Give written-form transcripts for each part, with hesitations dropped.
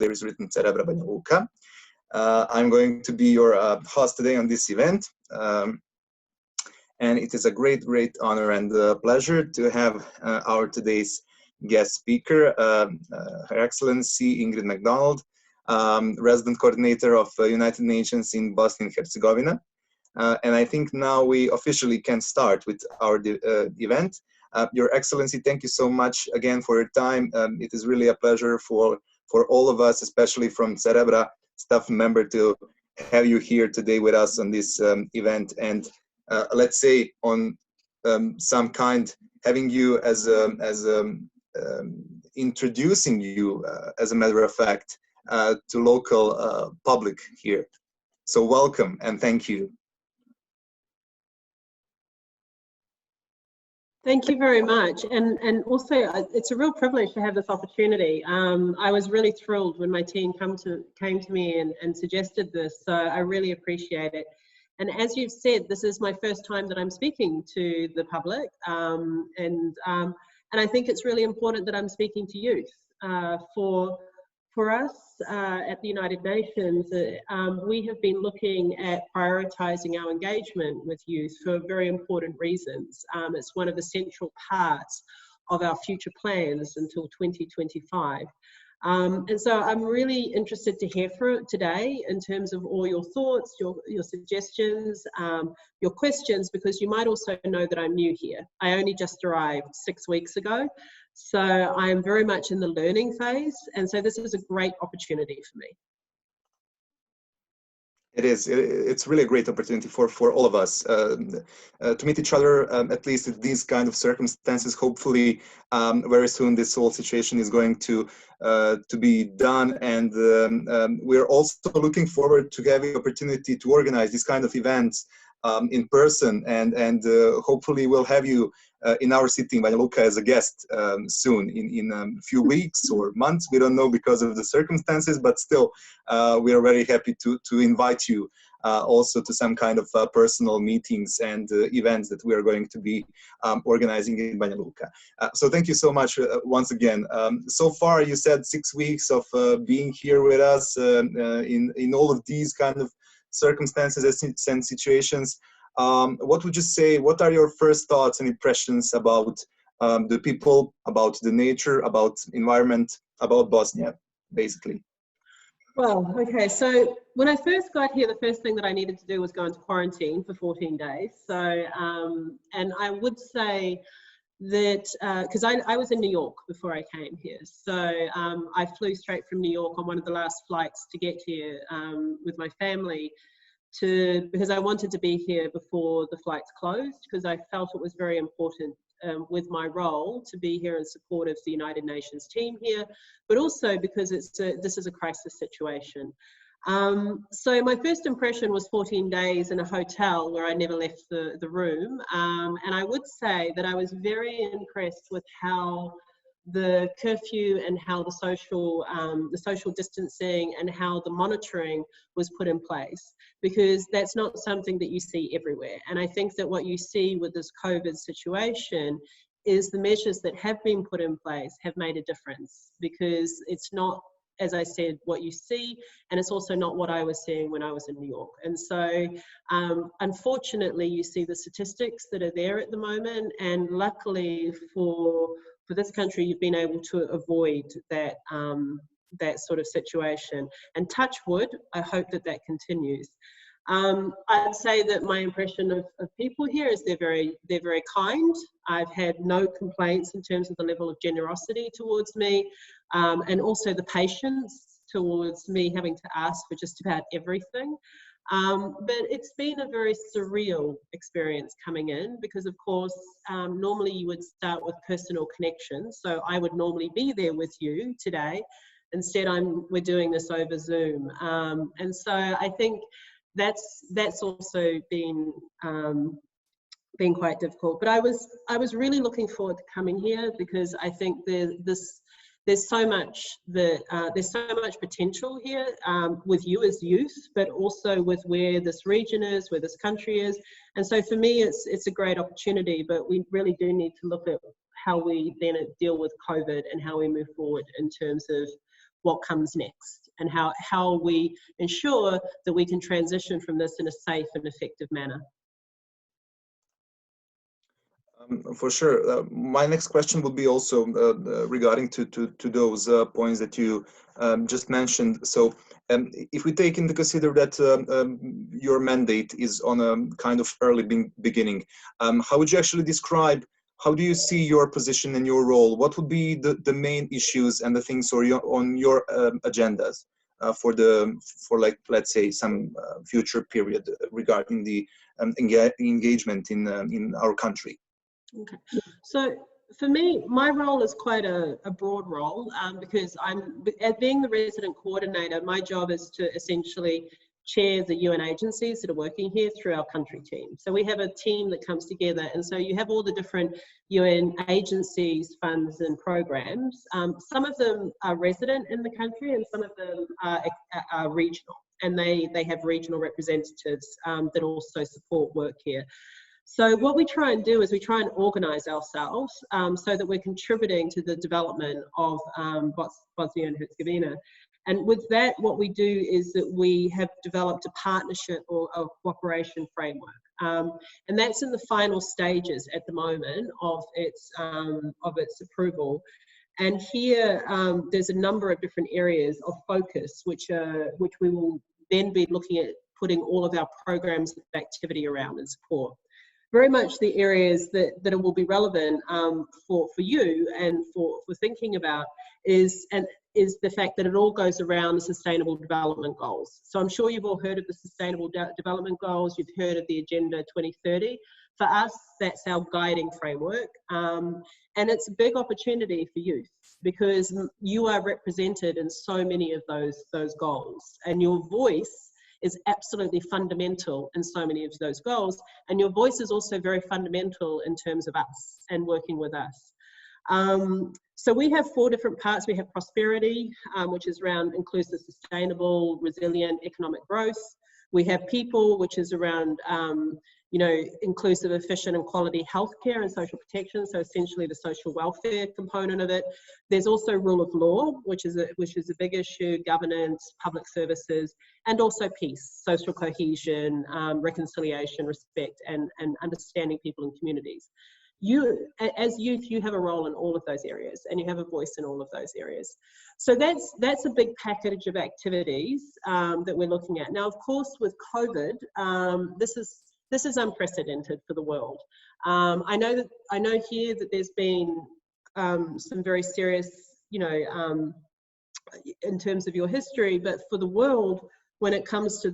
rezidentna Cerebra Banja Luka. I'm going to be your host today on this event. And it is a great honor and pleasure to have our today's guest speaker, Her Excellency Ingrid Macdonald, Resident Coordinator of United Nations in Bosnia and Herzegovina. And I think now we officially can start with our event. Your Excellency, thank you so much again for your time. It is really a pleasure for all of us, especially from Cerebra staff member, to have you here today with us on this event. And let's say on some kind, having you as introducing you, as a matter of fact, to local public here. So welcome and thank you. Thank you very much, and also it's a real privilege to have this opportunity. I was really thrilled when my team came to me and suggested this, so I really appreciate it. And as you've said, this is my first time that I'm speaking to the public, and I think it's really important that I'm speaking to youth. For us at the United Nations, we have been looking at prioritising our engagement with youth for very important reasons. It's one of the central parts of our future plans until 2025. And so I'm really interested to hear from it today in terms of all your thoughts, your suggestions, your questions, because you might also know that I'm new here. I only just arrived 6 weeks ago. So I am very much in the learning phase, and so this is a great opportunity for me. It is. It's really a great opportunity for all of us to meet each other, at least in these kind of circumstances. Hopefully, very soon this whole situation is going to be done, and we're also looking forward to having the opportunity to organize these kind of events in person, and hopefully we'll have you in our city in Banja Luka as a guest soon, in a few weeks or months. We don't know because of the circumstances, but still we are very happy to invite you also to some kind of personal meetings and events that we are going to be organizing in Banja Luka. So thank you so much once again. So far you said 6 weeks of being here with us in all of these kind of circumstances and situations. What would you say, what are your first thoughts and impressions about the people, about the nature, about environment, about Bosnia, basically? Well, okay, so when I first got here, the first thing that I needed to do was go into quarantine for 14 days. So, and I would say that, because I was in New York before I came here. So I flew straight from New York on one of the last flights to get here with my family, because I wanted to be here before the flights closed, because I felt it was very important with my role to be here in support of the United Nations team here, but also because this is a crisis situation. So my first impression was 14 days in a hotel where I never left the room, and I would say that I was very impressed with how the curfew and how the social distancing and how the monitoring was put in place, because that's not something that you see everywhere. And I think that what you see with this COVID situation is the measures that have been put in place have made a difference, because it's not, as I said, what you see, and it's also not what I was seeing when I was in New York. And so unfortunately you see the statistics that are there at the moment, and luckily for this country, you've been able to avoid that that sort of situation. And touch wood, I hope that that continues. I'd say that my impression of people here is they're very kind. I've had no complaints in terms of the level of generosity towards me, and also the patience towards me having to ask for just about everything. But it's been a very surreal experience coming in, because of course normally you would start with personal connections, so I would normally be there with you today. Instead we're doing this over Zoom, and so I think that's also been quite difficult. But I was really looking forward to coming here, because I think there's so much potential here with you as youth, but also with where this region is, where this country is. And so for me, it's a great opportunity, but we really do need to look at how we then deal with COVID and how we move forward in terms of what comes next and how we ensure that we can transition from this in a safe and effective manner. For sure. My next question would be also regarding to those points that you just mentioned. So if we take into consider that your mandate is on a kind of early beginning, how would you actually describe, how do you see your position and your role? What would be the main issues and the things on your agendas for like, let's say, some future period regarding the engagement in our country? Okay, so for me, my role is quite a broad role because as being the resident coordinator, my job is to essentially chair the UN agencies that are working here through our country team. So we have a team that comes together, and so you have all the different UN agencies, funds and programs. Some of them are resident in the country and some of them are regional, and they have regional representatives that also support work here. So what we try and do is we try and organise ourselves so that we're contributing to the development of Bosnia and Herzegovina. And with that, what we do is that we have developed a partnership or a cooperation framework. And that's in the final stages at the moment of its approval. And here, there's a number of different areas of focus, which we will then be looking at putting all of our programs of activity around and support. Very much the areas that will be relevant for you and for thinking about is the fact that it all goes around the Sustainable Development Goals. So I'm sure you've all heard of the Sustainable Development Goals, you've heard of the Agenda 2030. For us, that's our guiding framework. And it's a big opportunity for youth because you are represented in so many of those goals, and your voice is absolutely fundamental in so many of those goals. And your voice is also very fundamental in terms of us and working with us. So we have 4 different parts. We have prosperity, which is around inclusive, sustainable, resilient economic growth. We have people, which is around inclusive, efficient and quality healthcare and social protection. So essentially the social welfare component of it. There's also rule of law, which is a big issue, governance, public services, and also peace, social cohesion, reconciliation, respect, and understanding people and communities. You, as youth, you have a role in all of those areas and you have a voice in all of those areas. So that's a big package of activities that we're looking at. Now, of course, with COVID, this is unprecedented for the world. I know here that there's been some very serious, in terms of your history, but for the world, when it comes to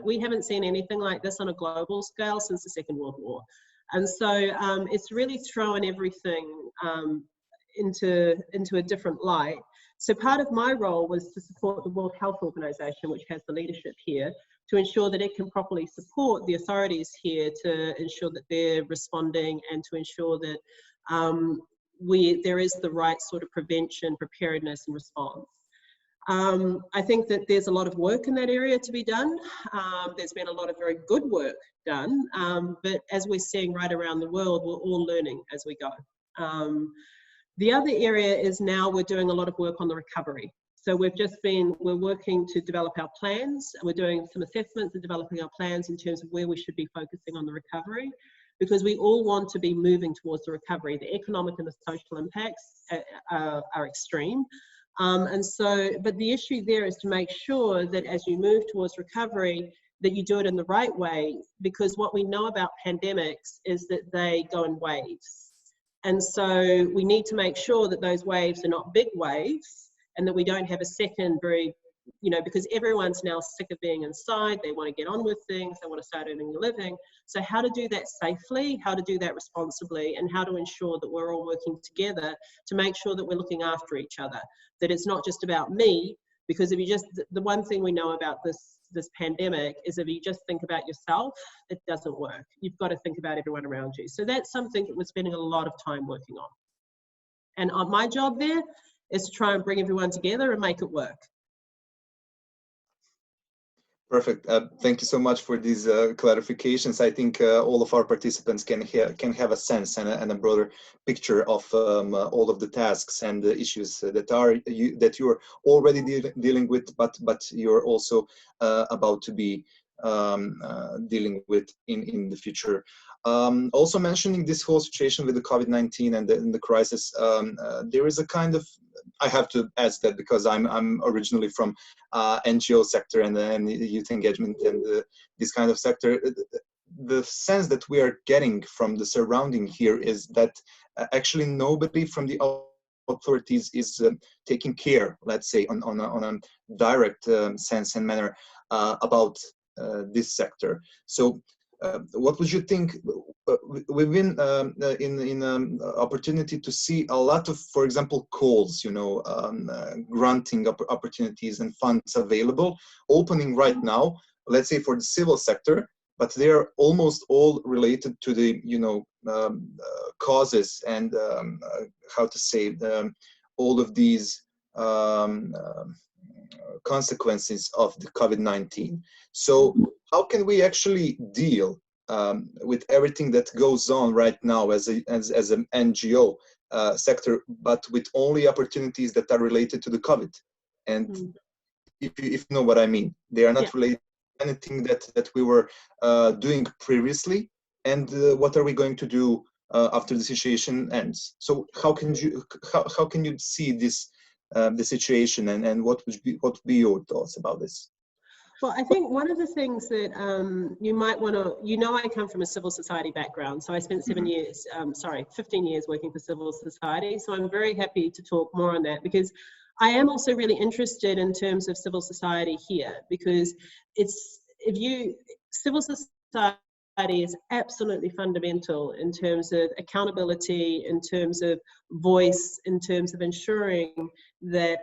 we haven't seen anything like this on a global scale since the Second World War. And so it's really thrown everything into a different light. So part of my role was to support the World Health Organization, which has the leadership here, to ensure that it can properly support the authorities here to ensure that they're responding and to ensure that there is the right sort of prevention, preparedness and response. I think that there's a lot of work in that area to be done. There's been a lot of very good work done, but as we're seeing right around the world, we're all learning as we go. The other area is now we're doing a lot of work on the recovery. So we're working to develop our plans. We're doing some assessments and developing our plans in terms of where we should be focusing on the recovery, because we all want to be moving towards the recovery. The economic and the social impacts are extreme. But the issue there is to make sure that as you move towards recovery, that you do it in the right way, because what we know about pandemics is that they go in waves. And so we need to make sure that those waves are not big waves and that we don't have a second because everyone's now sick of being inside, they want to get on with things, they want to start earning a living. So how to do that safely, how to do that responsibly, and how to ensure that we're all working together to make sure that we're looking after each other, that it's not just about me, because the one thing we know about this pandemic is if you just think about yourself, it doesn't work. You've got to think about everyone around you. So that's something that we're spending a lot of time working on. And my job there is to try and bring everyone together and make it work. Perfect. Thank you so much for these clarifications. I think all of our participants can have a sense and a broader picture of all of the tasks and the issues that you're already dealing with, but you're also about to be dealing with in the future. Also mentioning this whole situation with the COVID-19 and the crisis, there is a kind of, I have to ask that because I'm originally from NGO sector and youth engagement and this kind of sector. The sense that we are getting from the surrounding here is that actually nobody from the authorities is taking care, let's say, on a direct sense and manner about this sector. So what would you think? We've been in opportunity to see a lot of, for example, calls, granting opportunities and funds available, opening right now, let's say for the civil sector, but they are almost all related to the, causes and how to say, all of these consequences of the COVID-19. So how can we actually deal with everything that goes on right now as an NGO sector, but with only opportunities that are related to the COVID? And if you know what I mean, they are not related to anything that we were doing previously. And what are we going to do after the situation ends? So how can you see this the situation, and what would be your thoughts about this? Well, I think one of the things that you might want to, I come from a civil society background. So I spent 15 years working for civil society. So I'm very happy to talk more on that, because I am also really interested in terms of civil society here, because civil society is absolutely fundamental in terms of accountability, in terms of voice, in terms of ensuring that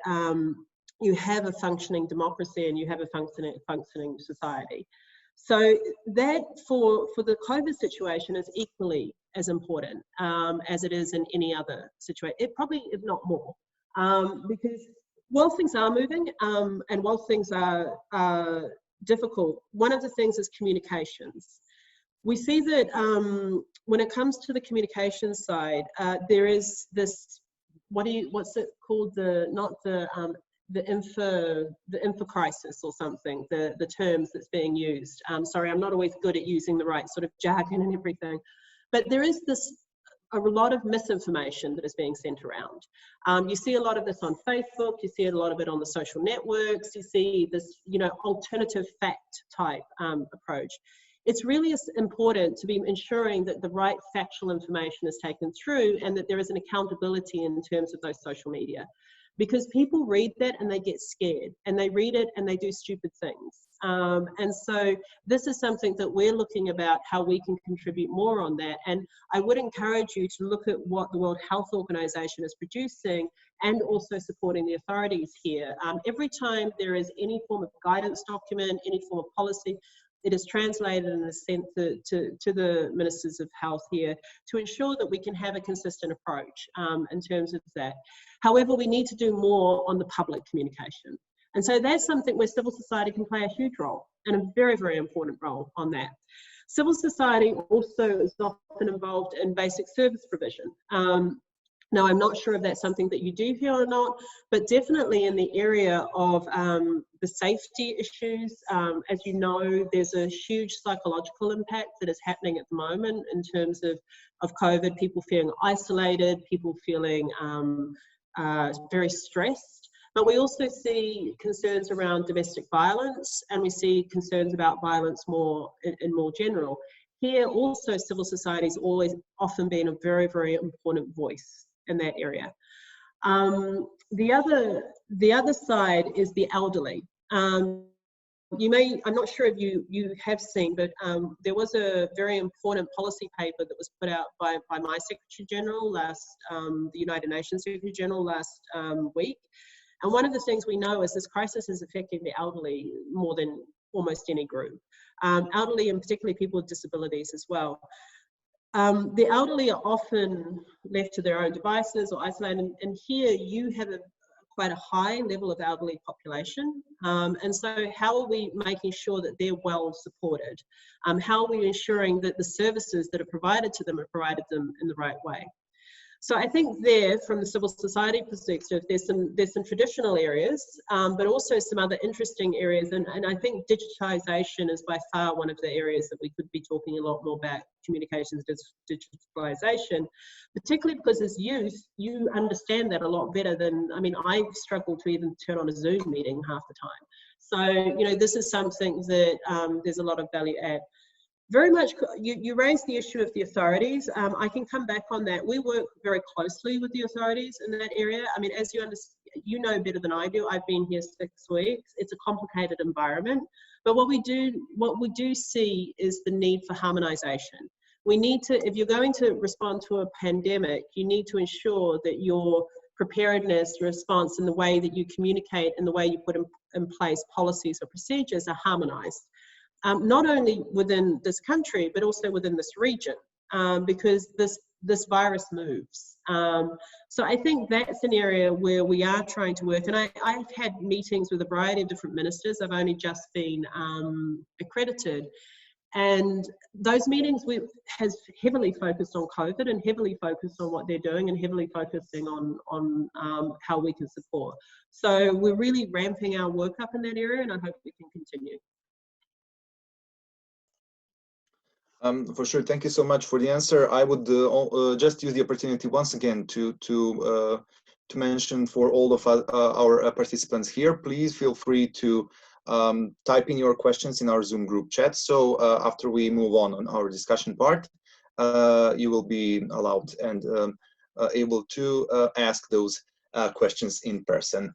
you have a functioning democracy and you have a functioning society. So that for the COVID situation is equally as important as it is in any other situation. It probably, if not more, because while things are moving and while things are difficult, one of the things is communications. We see that when it comes to the communications side, there is this, what's it called? The info crisis or something, the terms that's being used. Sorry, I'm not always good at using the right sort of jargon and everything, but there is a lot of misinformation that is being sent around. You see a lot of this on Facebook, you see a lot of it on the social networks, you see this, alternative fact type approach. It's really important to be ensuring that the right factual information is taken through and that there is an accountability in terms of those social media. Because people read that and they get scared, and they read it and they do stupid things. And so this is something that we're looking about how we can contribute more on that. And I would encourage you to look at what the World Health Organization is producing and also supporting the authorities here. Every time there is any form of guidance document, any form of policy, it is translated and is sent to the Ministers of Health here to ensure that we can have a consistent approach in terms of that. However, we need to do more on the public communication. And so that's something where civil society can play a huge role, and a very, very important role on that. Civil society also is often involved in basic service provision. Now, I'm not sure if that's something that you do here or not, but definitely in the area of the safety issues. As you know, there's a huge psychological impact that is happening at the moment in terms of COVID, people feeling isolated, people feeling very stressed. But we also see concerns around domestic violence, and we see concerns about violence in more general. Here also, civil society has always often been a very, very important voice in that area. The other side is the elderly. I'm not sure if you have seen, but there was a very important policy paper that was put out by my Secretary General the United Nations Secretary General last week. And one of the things we know is this crisis is affecting the elderly more than almost any group. Elderly, and particularly people with disabilities as well. The elderly are often left to their own devices or isolated, and here you have quite a high level of elderly population. And so how are we making sure that they're well supported? How are we ensuring that the services that are provided to them are provided them in the right way? So I think there, from the civil society perspective, there's some traditional areas, but also some other interesting areas. And I think digitization is by far one of the areas that we could be talking a lot more about, communications digitalization, particularly because as youth, you understand that a lot better than, I mean, I struggle to even turn on a Zoom meeting half the time. So, you know, this is something that there's a lot of value add. Very much, you raised the issue of the authorities. I can come back on that. We work very closely with the authorities in that area. I mean, as you know better than I do, I've been here 6 weeks. It's a complicated environment, but what we do see is the need for harmonisation. We need to, if you're going to respond to a pandemic, you need to ensure that your preparedness, your response, and the way that you communicate and the way you put in place policies or procedures are harmonised. Not only within this country, but also within this region, because this virus moves. So I think that's an area where we are trying to work. And I've had meetings with a variety of different ministers. I've only just been accredited. And those meetings has heavily focused on COVID and heavily focused on what they're doing and heavily focusing on how we can support. So we're really ramping our work up in that area, and I hope we can continue. For sure. Thank you so much for the answer. I would just use the opportunity once again to mention for all of our participants here, please feel free to type in your questions in our Zoom group chat. So after we move on our discussion part, you will be allowed and able to ask those questions in person.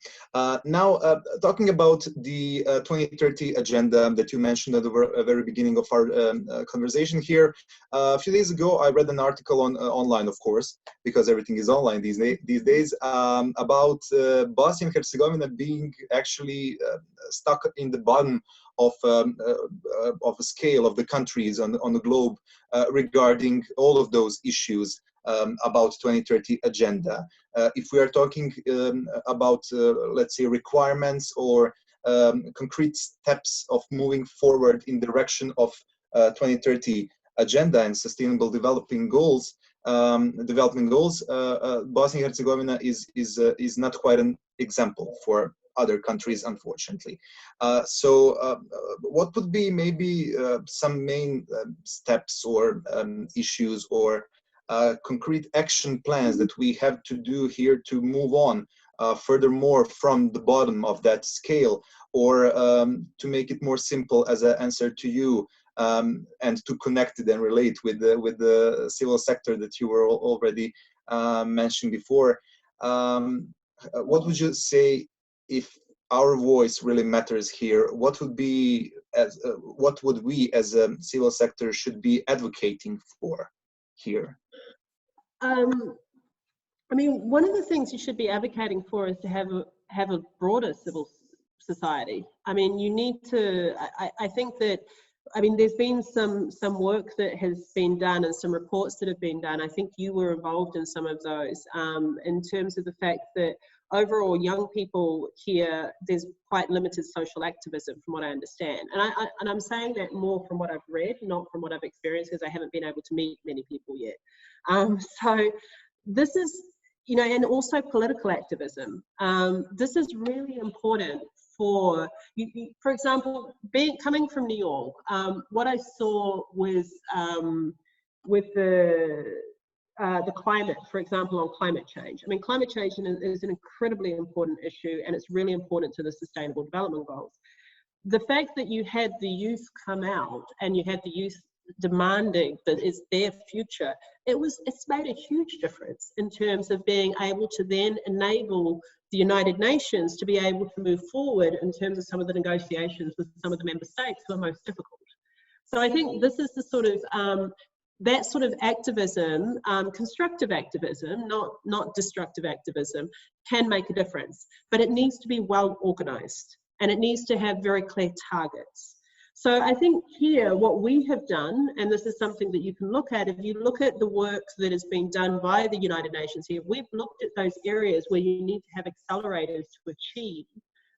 Now, talking about the 2030 agenda that you mentioned at the very beginning of our conversation here, a few days ago I read an article online, of course, because everything is online these days, about Bosnia and Herzegovina being actually stuck in the bottom of a scale of the countries on the globe regarding all of those issues about 2030 agenda. If we are talking about, let's say, requirements or concrete steps of moving forward in the direction of 2030 agenda and sustainable development goals, Bosnia and Herzegovina is not quite an example for other countries, unfortunately. So what would be maybe some main steps or issues or concrete action plans that we have to do here to move on furthermore from the bottom of that scale, or to make it more simple as an answer to you, and to connect it and relate with the civil sector that you were already mentioning before? What would you say, if our voice really matters here, what would we as a civil sector should be advocating for here? I mean, one of the things you should be advocating for is to have a broader civil society. I mean, you need to, I think that, I mean, there's been some work that has been done and some reports that have been done. I think you were involved in some of those, in terms of the fact that overall young people here, there's quite limited social activism from what I understand. And I'm saying that more from what I've read, not from what I've experienced, because I haven't been able to meet many people yet. So this is, you know, and also political activism. This is really important for example, coming from New York, what I saw was with the climate, for example, on climate change. I mean, climate change is an incredibly important issue, and it's really important to the Sustainable Development Goals. The fact that you had the youth come out and you had the youth demanding that it's their future, it's made a huge difference in terms of being able to then enable the United Nations to be able to move forward in terms of some of the negotiations with some of the member states who are most difficult. So I think this is the sort of that sort of activism, constructive activism, not destructive activism, can make a difference. But it needs to be well organised, and it needs to have very clear targets. So I think here what we have done, and this is something that you can look at, if you look at the work that has been done by the United Nations here, we've looked at those areas where you need to have accelerators to achieve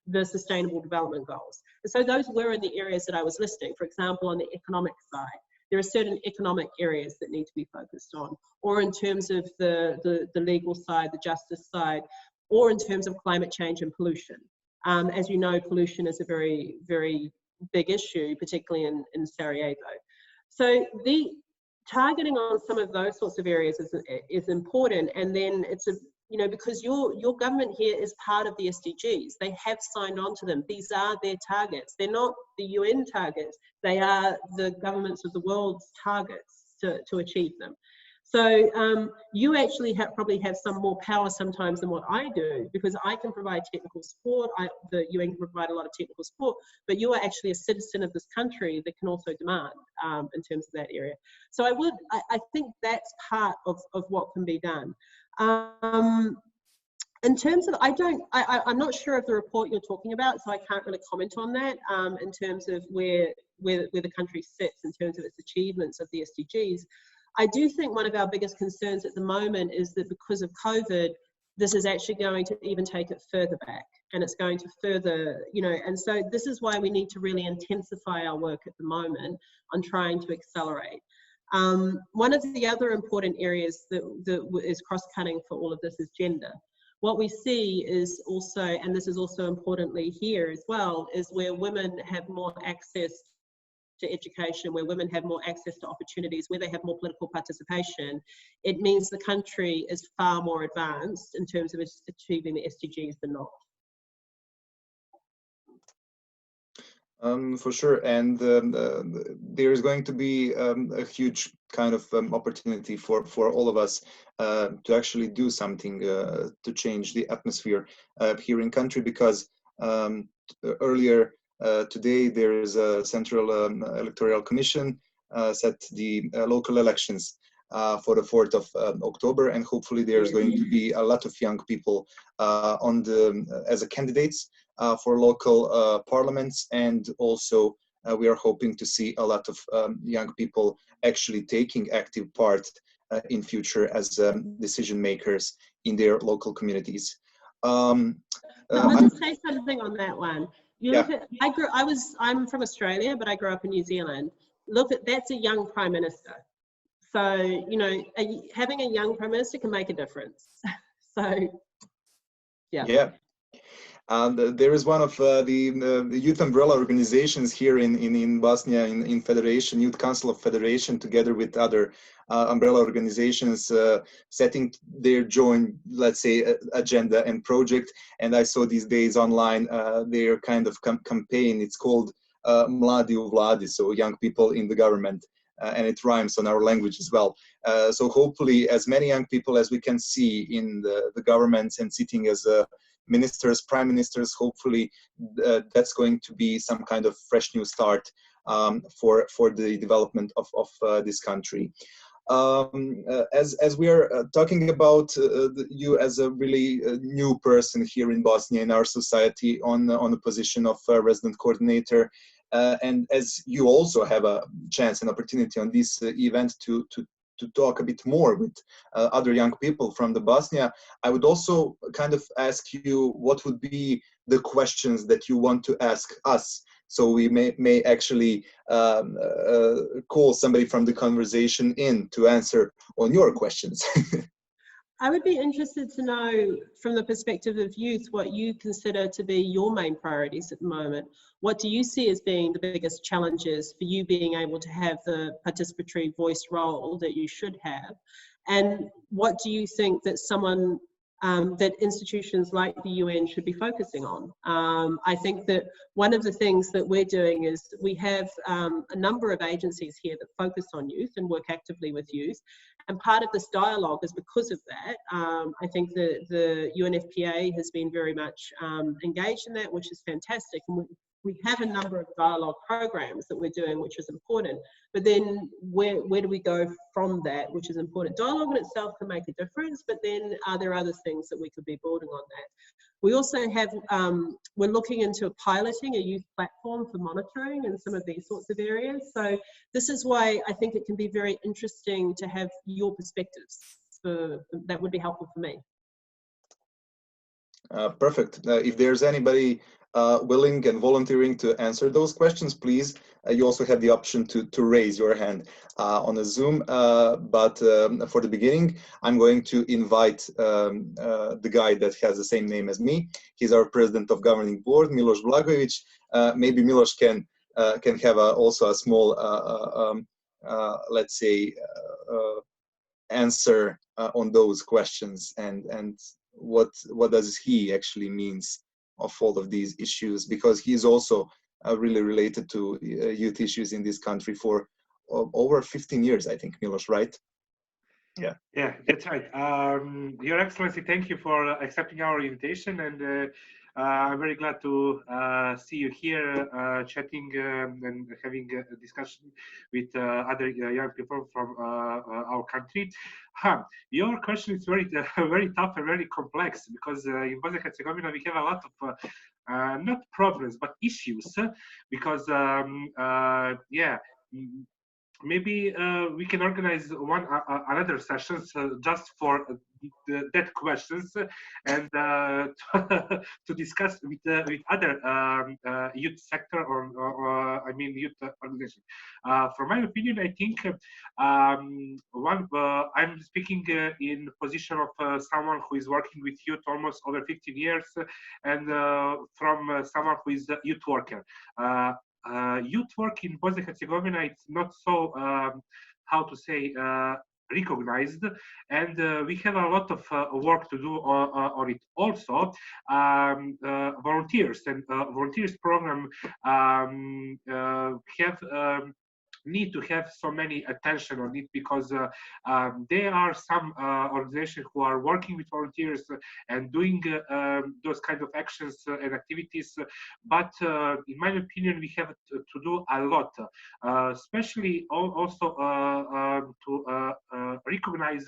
the Sustainable Development Goals. And so those were in the areas that I was listing. For example, on the economic side, there are certain economic areas that need to be focused on, or in terms of the legal side, the justice side, or in terms of climate change and pollution. As you know, pollution is a very, very big issue, particularly in Sarajevo. So the targeting on some of those sorts of areas is important. And then it's a, you know, because your government here is part of the SDGs. They have signed on to them. These are their targets. They're not the UN targets. They are the governments of the world's targets to achieve them. So you actually probably have some more power sometimes than what I do, because I can provide technical support, the UN can provide a lot of technical support, but you are actually a citizen of this country that can also demand in terms of that area. So I think that's part of what can be done. In terms of, I'm not sure of the report you're talking about, so I can't really comment on that in terms of where the country sits in terms of its achievements of the SDGs. I do think one of our biggest concerns at the moment is that because of COVID, this is actually going to even take it further back, and it's going to further, you know, and so this is why we need to really intensify our work at the moment on trying to accelerate. One of the other important areas that is cross-cutting for all of this is gender. What we see is also, and this is also importantly here as well, is where women have more access to education, where women have more access to opportunities, where they have more political participation, it means the country is far more advanced in terms of achieving the SDGs than not. For sure, and there is going to be a huge kind of opportunity for all of us to actually do something to change the atmosphere here in country, because earlier today there is a Central Electoral Commission set the local elections for the 4th of October, and hopefully there's going to be a lot of young people as a candidates for local parliaments, and also we are hoping to see a lot of young people actually taking active part in future as decision makers in their local communities. I want to say something on that one. Look at, I'm from Australia, but I grew up in New Zealand. Look at, that's a young Prime Minister. So, you know, having a young Prime Minister can make a difference. So, yeah. Yeah. There is one of the youth umbrella organizations here in Bosnia, in Federation, Youth Council of Federation, together with other umbrella organizations setting their joint, let's say, agenda and project. And I saw these days online their kind of campaign. It's called Mladi u Vladi, so young people in the government. And it rhymes on our language as well. So hopefully as many young people as we can see in the governments and sitting as ministers, prime ministers, hopefully that's going to be some kind of fresh new start for the development of this country. As we are talking about you as a really new person here in Bosnia, in our society, on the position of resident coordinator, and as you also have a chance and opportunity on this event to talk a bit more with other young people from the Bosnia, I would also kind of ask you what would be the questions that you want to ask us, so we may actually call somebody from the conversation in to answer on your questions. I would be interested to know, from the perspective of youth, what you consider to be your main priorities at the moment. What do you see as being the biggest challenges for you being able to have the participatory voice role that you should have? And what do you think that that institutions like the UN should be focusing on? I think that one of the things that we're doing is we have a number of agencies here that focus on youth and work actively with youth. And part of this dialogue is because of that. I think the UNFPA has been very much engaged in that, which is fantastic. And we have a number of dialogue programs that we're doing, which is important, but then where do we go from that, which is important? Dialogue in itself can make a difference, but then are there other things that we could be building on that? We also have, we're looking into piloting a youth platform for monitoring and some of these sorts of areas. So this is why I think it can be very interesting to have your perspectives. That would be helpful for me. Perfect. If there's anybody willing and volunteering to answer those questions, please, you also have the option to raise your hand on a Zoom. But for the beginning, I'm going to invite the guy that has the same name as me. He's our president of governing board, Miloš Blagojević. Maybe Miloš can have also a small, let's say, answer on those questions and what does he actually means of all of these issues, because he's also really related to youth issues in this country for over 15 years, I think, Miloš, right? Yeah. Yeah, that's right. Your Excellency, thank you for accepting our invitation, and I'm very glad to see you here chatting and having a discussion with other young people from our country. Your question is very, very tough and very complex, because in Bosnia and Herzegovina we have a lot of not problems but issues, because yeah. Maybe we can organize another sessions just for that questions and to discuss with other youth sector or I mean youth organization. From my opinion, I think I'm speaking in position of someone who is working with youth almost over 15 years, and from someone who is a youth worker. Youth work in Bosnia and Herzegovina, it's not so, how to say, recognized, and we have a lot of work to do on it. Also, volunteers and volunteers program have need to have so many attention on it, because there are some organizations who are working with volunteers and doing those kind of actions and activities, but in my opinion we have to do a lot, especially also to recognize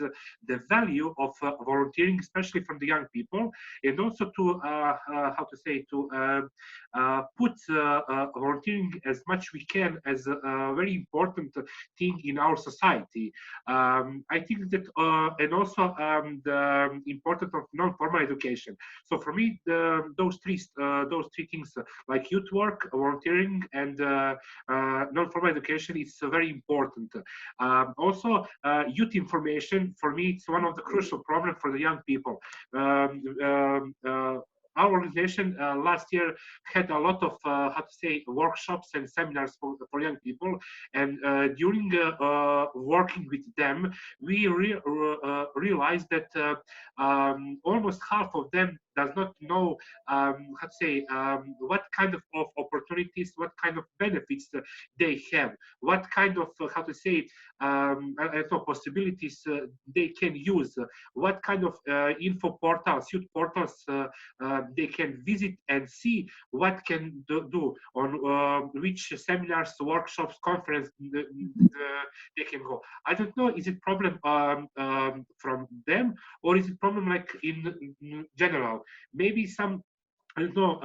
the value of volunteering, especially from the young people, and also to how to say, to put volunteering as much we can as a very important thing in our society. I think that, and also the importance of non-formal education. So for me, those three things, like youth work, volunteering, and non-formal education, is very important. Also, youth information, for me, it's one of the crucial problems for the young people. Our organization last year had a lot of, how to say, workshops and seminars for young people, and during working with them, we realized that almost half of them does not know, how to say, what kind of opportunities, what kind of benefits they have, what kind of, how to say, I don't know, possibilities they can use, what kind of info portals, youth portals they can visit and see what can do, on which seminars, workshops, conference they can go. I don't know, is it problem from them, or is it problem like in general? Maybe some, I don't know,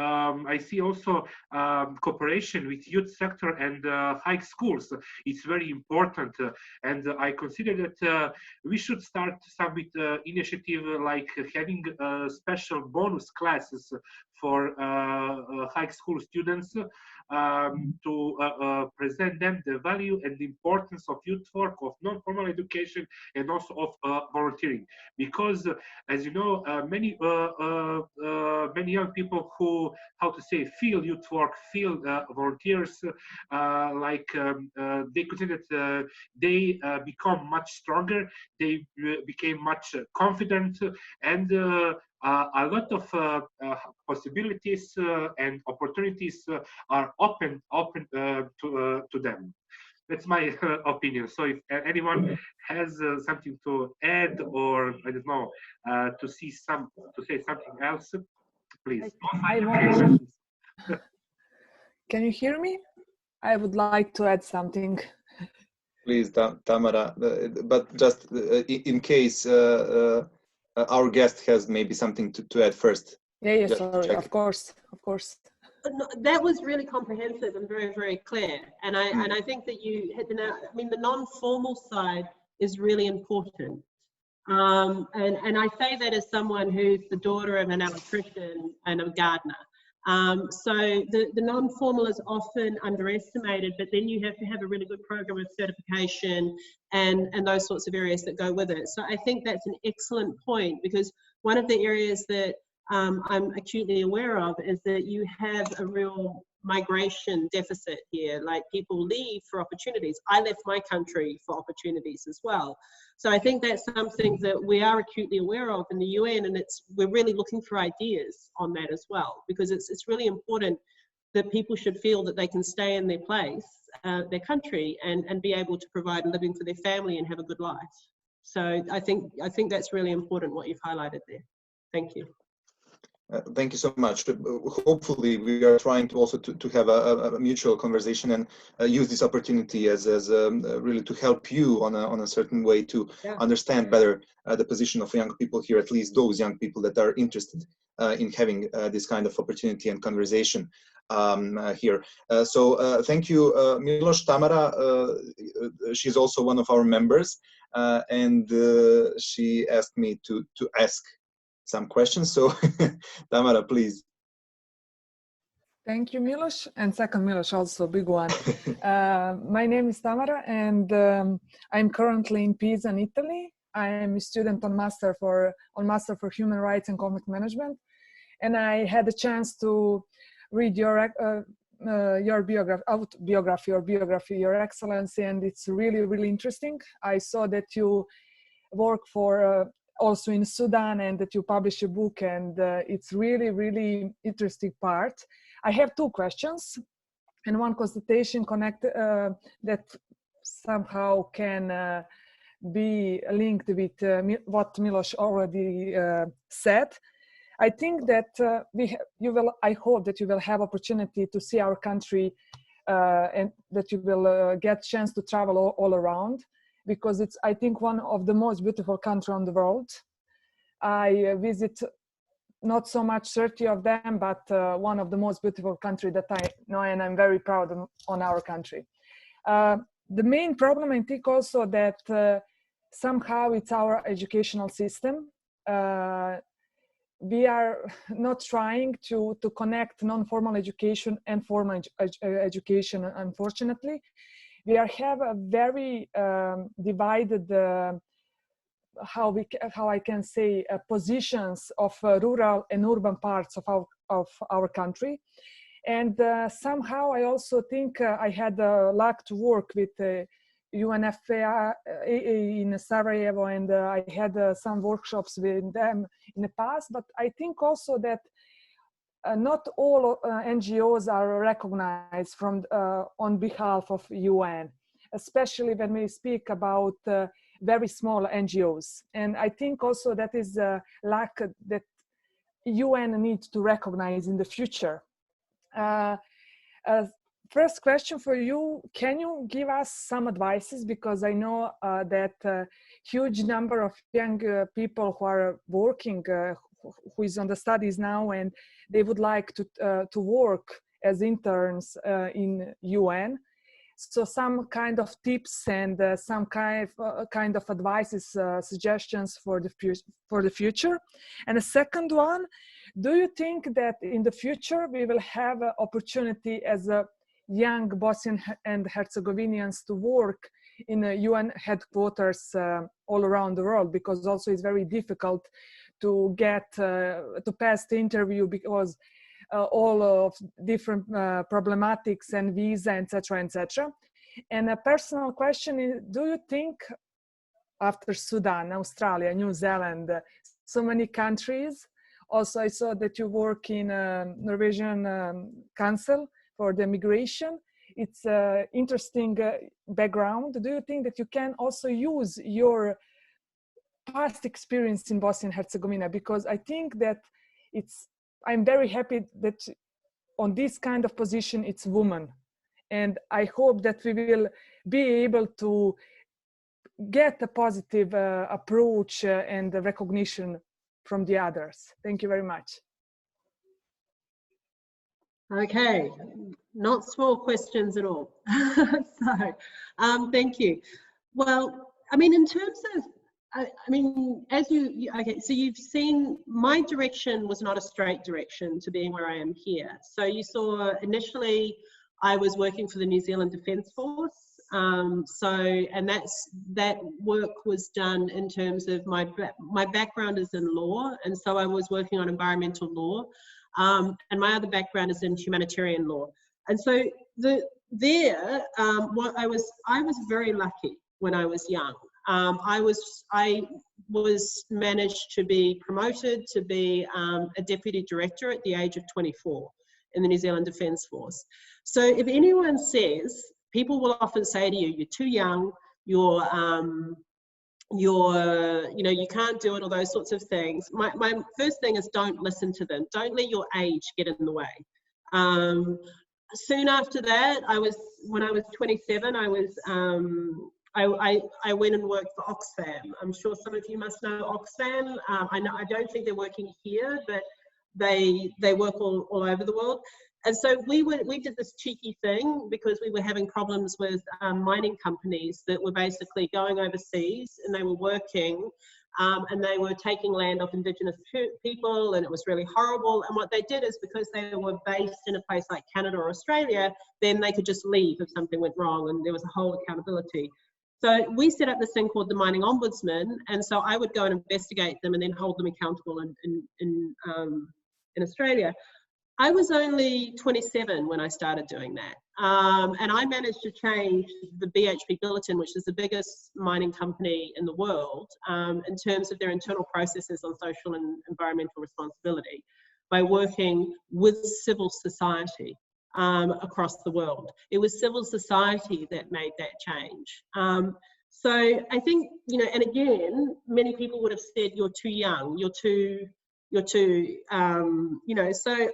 I see also cooperation with youth sector and high schools. It's very important, and I consider that we should start some with initiative like having special bonus classes for high school students, to present them the value and the importance of youth work, of non-formal education, and also of volunteering. Because, as you know, many young people who, how to say, feel youth work, feel volunteers, like they consider that they become much stronger, they became much confident, and a lot of possibilities and opportunities are open to them. That's my opinion. So if anyone has something to add, or I don't know, to say something else, please. Can you hear me? I would like to add something. Please, Tamara, but just in case our guest has maybe something to add first. Yeah, Just sorry, check. of course. No, that was really comprehensive and very, very clear. And I think that you hit the nail. I mean, the non-formal side is really important. And I say that as someone who's the daughter of an electrician and a gardener. So the non-formal is often underestimated, but then you have to have a really good program of certification and those sorts of areas that go with it. So I think that's an excellent point, because one of the areas that I'm acutely aware of is that you have a real migration deficit here. Like, people leave for opportunities. I left my country for opportunities as well. So I think that's something that we are acutely aware of in the UN, and we're really looking for ideas on that as well, because it's really important that people should feel that they can stay in their place, their country, and be able to provide a living for their family and have a good life. So I think that's really important what you've highlighted there. Thank you. Thank you so much. Hopefully, we are trying to also to have a mutual conversation and use this opportunity as really to help you on a certain way to understand better the position of young people here, at least those young people that are interested in having this kind of opportunity and conversation here. So thank you, Miloš. Tamara, she's also one of our members, and she asked me to ask some questions. So Tamara, please. Thank you, Miloš, and second Miloš, also big one. My name is Tamara, and I'm currently in Pisa, in Italy. I am a student on Master for Human Rights and Conflict Management, and I had a chance to read your biography, Your Excellency, and it's really, really interesting. I saw that you work for also in Sudan, and that you publish a book, and it's really, really interesting part. I have two questions and one consultation that somehow can be linked with what Miloš already said. I think that I hope that you will have opportunity to see our country and that you will get chance to travel all around, because it's, I think, one of the most beautiful countries on the world. I visit not so much 30 of them, but one of the most beautiful countries that I know, and I'm very proud on our country. The main problem, I think, also that somehow it's our educational system. We are not trying to connect non-formal education and formal education, unfortunately. We have a very divided, how I can say, positions of rural and urban parts of our country. And somehow I also think I had luck to work with UNFPA in Sarajevo, and I had some workshops with them in the past. But I think also that not all NGOs are recognized from on behalf of UN, especially when we speak about very small NGOs. And I think also that is a lack that UN needs to recognize in the future. First question for you, can you give us some advices? Because I know that huge number of young people who are working, who is on the studies now, and they would like to work as interns in UN. So some kind of tips and some kind of advices, suggestions for the future. And the second one, do you think that in the future we will have an opportunity as a young Bosnian and Herzegovinians to work in a UN headquarters all around the world? Because also it's very difficult to get to pass the interview, because all of different problematics and visa, etc., etc. And a personal question is, do you think after Sudan, Australia, New Zealand, so many countries, also I saw that you work in Norwegian Council for the migration, it's an interesting background. Do you think that you can also use your past experience in Bosnia and Herzegovina? Because I think that I'm very happy that on this kind of position, it's women. And I hope that we will be able to get a positive approach and recognition from the others. Thank you very much. Okay, not small questions at all. So, thank you. Well, I mean, in terms of, I mean, as okay, so you've seen my direction was not a straight direction to being where I am here. So you saw initially I was working for the New Zealand Defence Force. And that work was done in terms of my background is in law, and so I was working on environmental law, and my other background is in humanitarian law. And so what I was very lucky when I was young. I was managed to be promoted to be a deputy director at the age of 24 in the New Zealand Defence Force. So if anyone says, people will often say to you, you're too young, you can't do it, or those sorts of things. My first thing is don't listen to them. Don't let your age get in the way. Soon after that, when I was 27, I went and worked for Oxfam. I'm sure some of you must know Oxfam. I don't think they're working here, but they work all over the world. And so we did this cheeky thing because we were having problems with mining companies that were basically going overseas, and they were working and they were taking land off Indigenous people, and it was really horrible. And what they did is, because they were based in a place like Canada or Australia, then they could just leave if something went wrong, and there was a whole accountability. So we set up this thing called the Mining Ombudsman, and so I would go and investigate them and then hold them accountable in Australia. I was only 27 when I started doing that, and I managed to change the BHP Billiton, which is the biggest mining company in the world, in terms of their internal processes on social and environmental responsibility, by working with civil society across the world. It was civil society that made that change. So I think, and again, many people would have said, you're too young, so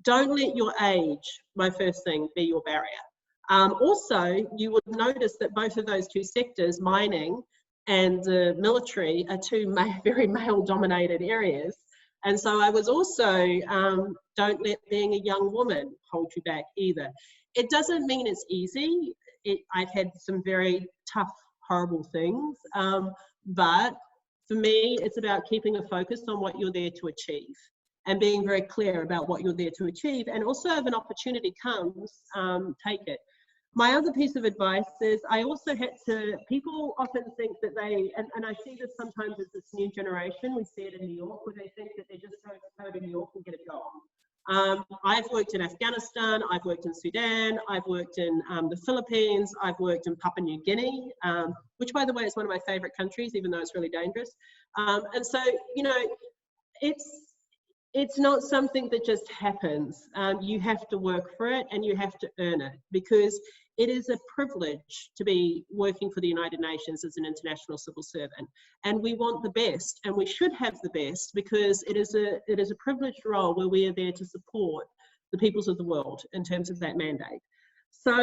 don't let your age, my first thing, be your barrier. Also, you would notice that both of those two sectors, mining and the military, are two very male-dominated areas. And so I was also, don't let being a young woman hold you back either. It doesn't mean it's easy. I've had some very tough, horrible things. But for me, it's about keeping a focus on what you're there to achieve, and being very clear about what you're there to achieve. And also, if an opportunity comes, take it. My other piece of advice is, I also had to, people often think that and I see this sometimes as this new generation, we see it in New York, where they think that they're just going to go to New York and get a job. I've worked in Afghanistan, I've worked in Sudan, I've worked in the Philippines, I've worked in Papua New Guinea, which, by the way, is one of my favorite countries, even though it's really dangerous. And so, it's not something that just happens. You have to work for it, and you have to earn it, because it is a privilege to be working for the United Nations as an international civil servant. And we want the best, and we should have the best, because it is a privileged role where we are there to support the peoples of the world in terms of that mandate. So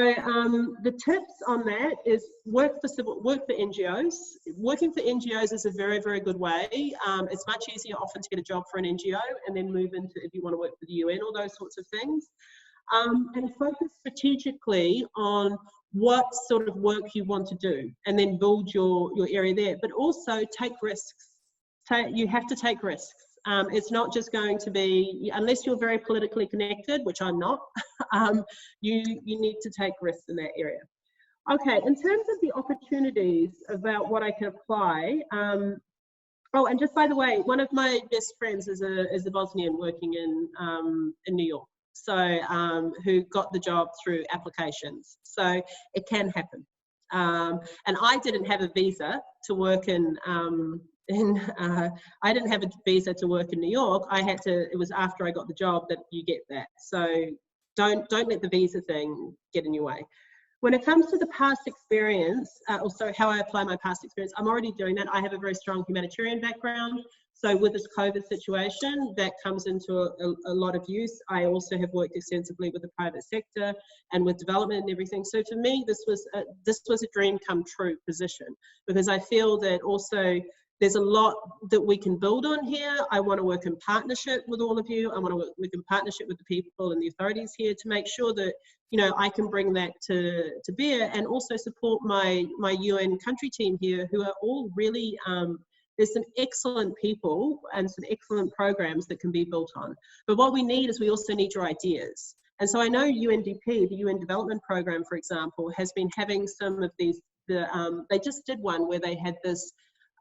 the tips on that is work for NGOs. Working for NGOs is a very, very good way. It's much easier often to get a job for an NGO and then move into, if you want to work for the UN or those sorts of things. And focus strategically on what sort of work you want to do, and then build your area there. But also take risks. You have to take risks. It's not just going to be, unless you're very politically connected, which I'm not, you need to take risks in that area. Okay, in terms of the opportunities about what I can apply, oh, and just by the way, one of my best friends is a Bosnian working in New York, so who got the job through applications. So it can happen. And I didn't have a visa to work I didn't have a visa to work in New York. It was after I got the job that you get that. So don't let the visa thing get in your way. When it comes to the past experience, how I apply my past experience, I'm already doing that. I have a very strong humanitarian background. So with this COVID situation, that comes into a lot of use. I also have worked extensively with the private sector and with development and everything. So for me, this was a dream come true position, because I feel that also there's a lot that we can build on here. I want to work in partnership with all of you. I want to work in partnership with the people and the authorities here to make sure that, you know, I can bring that to bear, and also support my UN country team here, who are all really, there's some excellent people and some excellent programs that can be built on. But what we need is, we also need your ideas. And so I know UNDP, the UN Development Program, for example, has been having some of these, they just did one where they had this,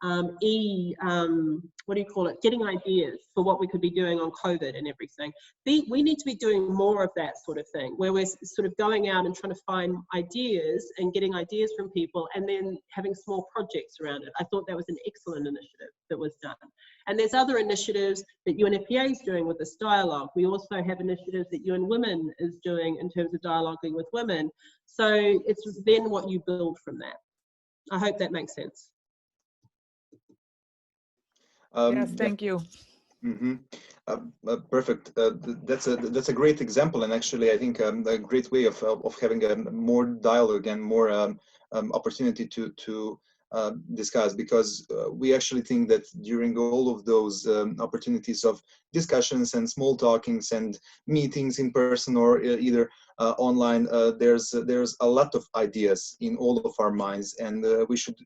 what do you call it, getting ideas for what we could be doing on COVID and everything. We need to be doing more of that sort of thing, where we're sort of going out and trying to find ideas and getting ideas from people, and then having small projects around it. I thought that was an excellent initiative that was done. And there's other initiatives that UNFPA is doing with this dialogue. We also have initiatives that UN Women is doing in terms of dialoguing with women. So it's then what you build from that. I hope that makes sense. Yes, thank you. Mm-hmm. Perfect. That's a great example, and actually, I think a great way of having a more dialogue and more opportunity to discuss, because we actually think that during all of those opportunities of discussions and small talkings and meetings in person or either online, there's a lot of ideas in all of our minds, and we should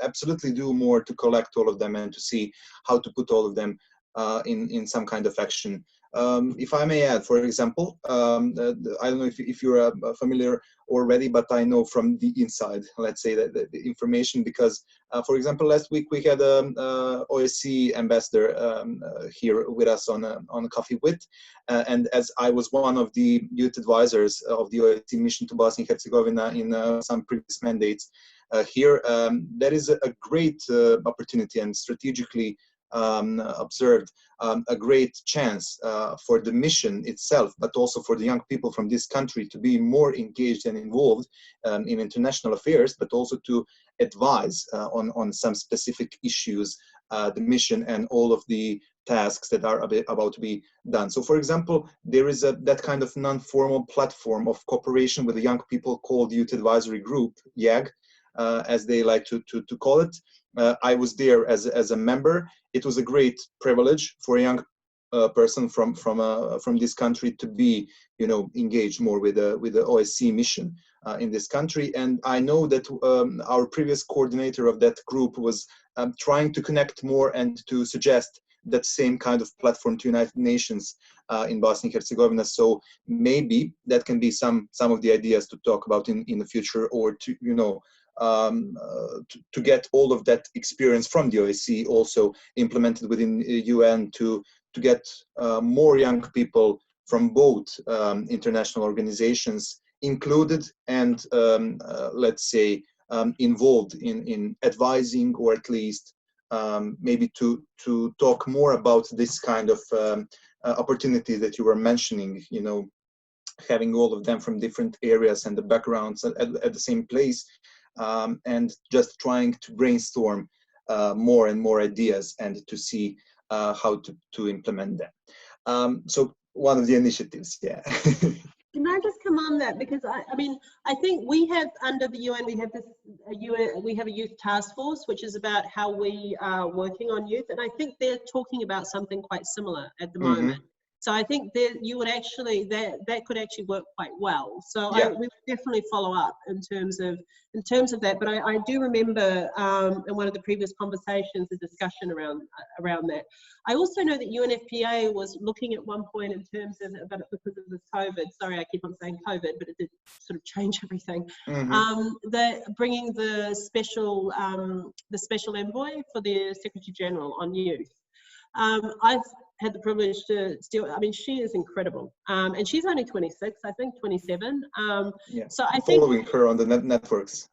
absolutely do more to collect all of them and to see how to put all of them in some kind of action. If I may add, for example, I don't know if you're familiar already, but I know from the inside, let's say, that the information, because, for example, last week we had a OSCE ambassador here with us on a coffee with, and as I was one of the youth advisors of the OSCE mission to Bosnia and Herzegovina in some previous mandates here, that is a great opportunity, and strategically observed a great chance for the mission itself, but also for the young people from this country to be more engaged and involved in international affairs, but also to advise on some specific issues, the mission and all of the tasks that are about to be done. So, for example, there is that kind of non-formal platform of cooperation with the young people called Youth Advisory Group, YAG, as they like to call it. I was there as a member. It was a great privilege for a young person from this country to be, you know, engaged more with the OSCE mission in this country. And I know that our previous coordinator of that group was trying to connect more and to suggest that same kind of platform to United Nations in Bosnia and Herzegovina. So maybe that can be some of the ideas to talk about in the future, or to, you know, to get all of that experience from the OSCE also implemented within UN to get more young people from both international organizations included and let's say involved in advising, or at least maybe to talk more about this kind of opportunity that you were mentioning, you know, having all of them from different areas and the backgrounds at the same place. And just trying to brainstorm more and more ideas and to see how to implement them. So one of the initiatives, yeah. Can I just come on that? Because I mean, I think we have, under the UN, we have this we have a youth task force, which is about how we are working on youth. And I think they're talking about something quite similar at the moment. So I think that you would actually, that could actually work quite well. So yeah. We would definitely follow up in terms of that. But I do remember in one of the previous conversations, a discussion around that. I also know that UNFPA was looking at one point in terms of, about because of this COVID, sorry, I keep on saying COVID, but it did sort of change everything. That bringing the special envoy for the Secretary General on youth. had the privilege to still, I mean, she is incredible. And she's only 26, I think 27. Yeah, so I following think, her on the networks.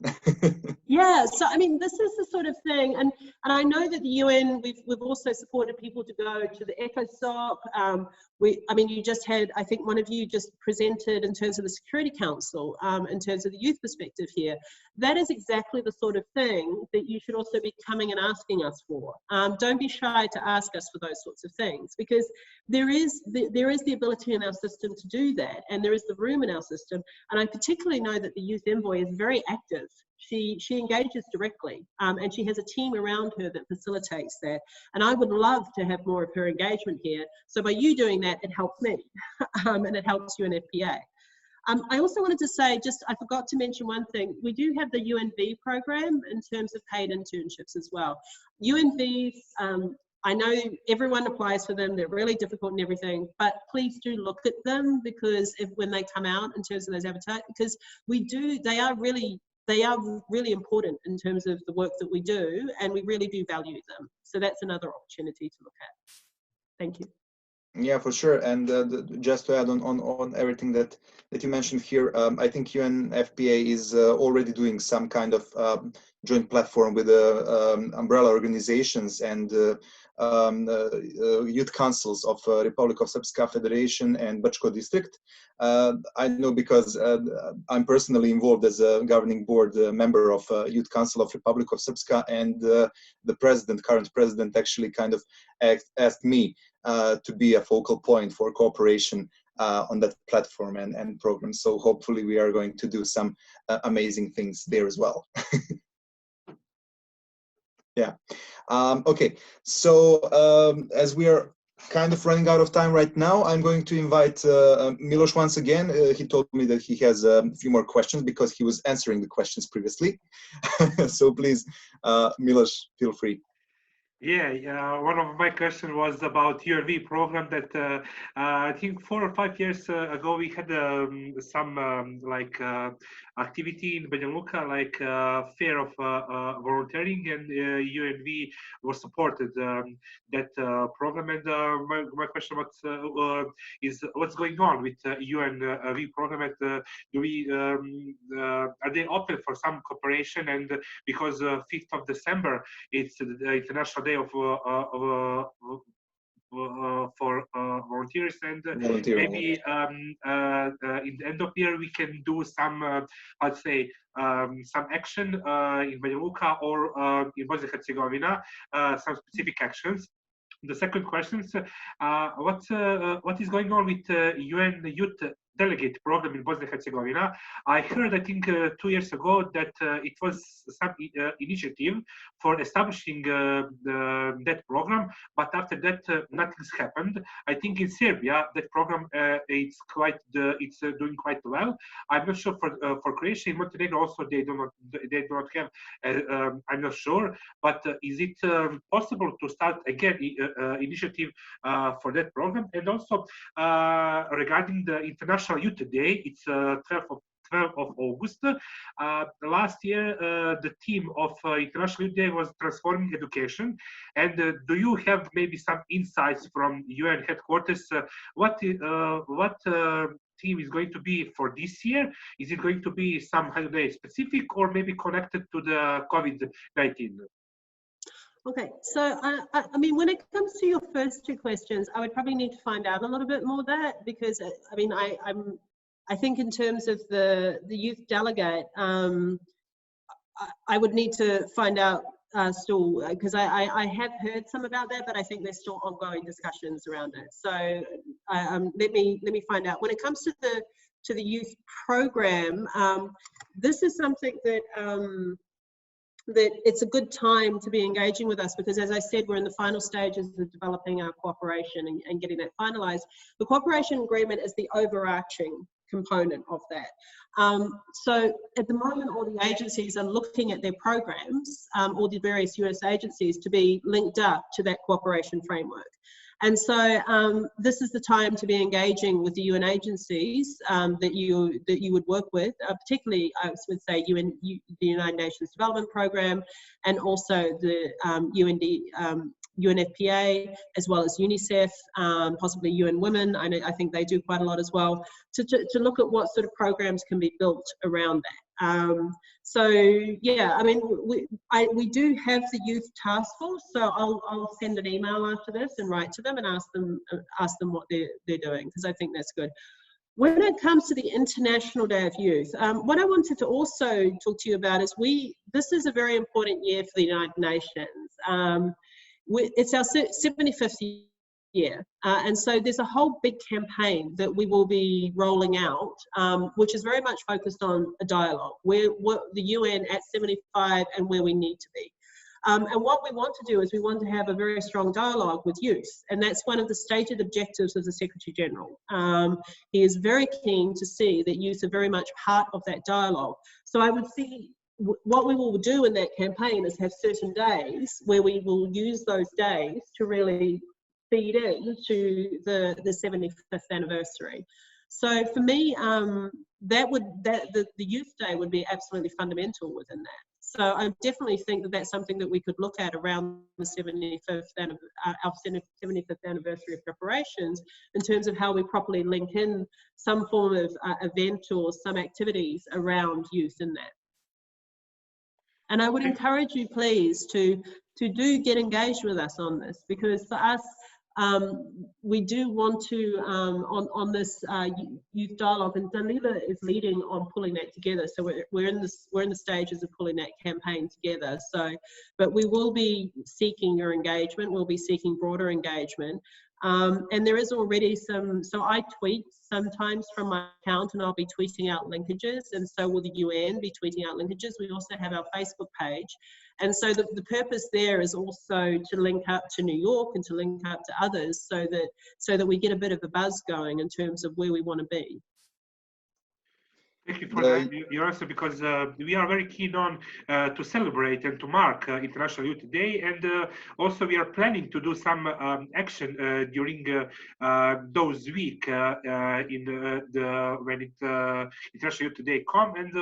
yeah, so I mean, this is the sort of thing, and I know that the UN, we've also supported people to go to the ECOSOC. I mean, you just had, I think one of you just presented in terms of the Security Council, in terms of the youth perspective here. That is exactly the sort of thing that you should also be coming and asking us for. Don't be shy to ask us for those sorts of things, because there is the ability in our system to do that, and there is the room in our system. And I particularly know that the Youth Envoy is very active. She engages directly, and she has a team around her that facilitates that. And I would love to have more of her engagement here. So by you doing that, it helps me, and it helps UNFPA. I also wanted to say, I forgot to mention one thing. We do have the UNV program in terms of paid internships as well. UNVs, I know everyone applies for them. They're really difficult and everything, but please do look at them, because when they come out in terms of those advertisements, because they are really important in terms of the work that we do, and we really do value them. So that's another opportunity to look at. Thank you. Yeah, for sure. And just to add on everything that you mentioned here, I think UNFPA is already doing some kind of joint platform with umbrella organizations and youth councils of Republic of Srpska Federation and Brčko district. I know because I'm personally involved as a governing board member of Youth Council of Republic of Srpska, and the current president actually kind of asked me to be a focal point for cooperation on that platform and program. So hopefully we are going to do some amazing things there as well. Yeah. Okay. So as we are kind of running out of time right now, I'm going to invite Miloš once again. He told me that he has a few more questions because he was answering the questions previously. So please, Miloš, feel free. Yeah, one of my questions was about UNV program that I think 4 or 5 years ago we had some activity in Banja Luka, like fair of volunteering, and UNV was supported that program. And my question is what's going on with UNV program? And are they open for some cooperation? And because 5th of December it's the International Day of for volunteers, and maybe in the end of the year we can do some I'd say some action in Banja Luka or in Bosnia and Herzegovina, some specific actions. The second question is what is going on with UN Youth Delegate program in Bosnia and Herzegovina? I heard, I think 2 years ago, that it was some initiative for establishing that program, but after that nothing's happened. I think in Serbia that program it's doing quite well. I'm not sure for Croatia. In Montenegro also they do not have. I'm not sure, but is it possible to start again initiative for that program? And also regarding the International Youth Day, it's 12th of August. Last year, the theme of International Youth Day was transforming education. And do you have maybe some insights from UN headquarters? What theme is going to be for this year? Is it going to be some holiday specific or maybe connected to the COVID-19? Okay, so I mean, when it comes to your first two questions, I would probably need to find out a little bit more of that, because I mean, I think in terms of the youth delegate, I would need to find out still, because I have heard some about that, but I think there's still ongoing discussions around it. So let me find out. When it comes to the youth program, this is something that that it's a good time to be engaging with us, because as I said, we're in the final stages of developing our cooperation and getting that finalized. The cooperation agreement is the overarching component of that. So at the moment, all the agencies are looking at their programs, all the various US agencies, to be linked up to that cooperation framework. And so this is the time to be engaging with the UN agencies that you would work with, particularly I would say the United Nations Development Programme, and also the UNFPA, as well as UNICEF, possibly UN Women. I think they do quite a lot as well, to look at what sort of programs can be built around that. So yeah, I mean, we do have the youth task force, so I'll send an email after this and write to them and ask them what they're doing, because I think that's good. When it comes to the International Day of Youth, what I wanted to also talk to you about is this is a very important year for the United Nations. It's our 75th year, and so there's a whole big campaign that we will be rolling out, which is very much focused on a dialogue, what the UN at 75 and where we need to be. And what we want to do is we want to have a very strong dialogue with youth, and that's one of the stated objectives of the Secretary General. He is very keen to see that youth are very much part of that dialogue. So I would see what we will do in that campaign is have certain days where we will use those days to really feed into the 75th anniversary. So for me, the Youth Day would be absolutely fundamental within that. So I definitely think that that's something that we could look at around the 75th anniversary preparations, in terms of how we properly link in some form of event or some activities around youth in that. And I would encourage you, please, to do get engaged with us on this, because for us, we do want to, on this youth dialogue, and Danila is leading on pulling that together. So we're in the stages of pulling that campaign together. So, but we will be seeking your engagement. We'll be seeking broader engagement. And there is already so I tweet sometimes from my account, and I'll be tweeting out linkages, and so will the UN be tweeting out linkages. We also have our Facebook page. And so the purpose there is also to link up to New York and to link up to others, so that we get a bit of a buzz going in terms of where we want to be. Thank you for that, your answer, because we are very keen on to celebrate and to mark International Youth Day, and also we are planning to do some action during those week when International Youth Day come, and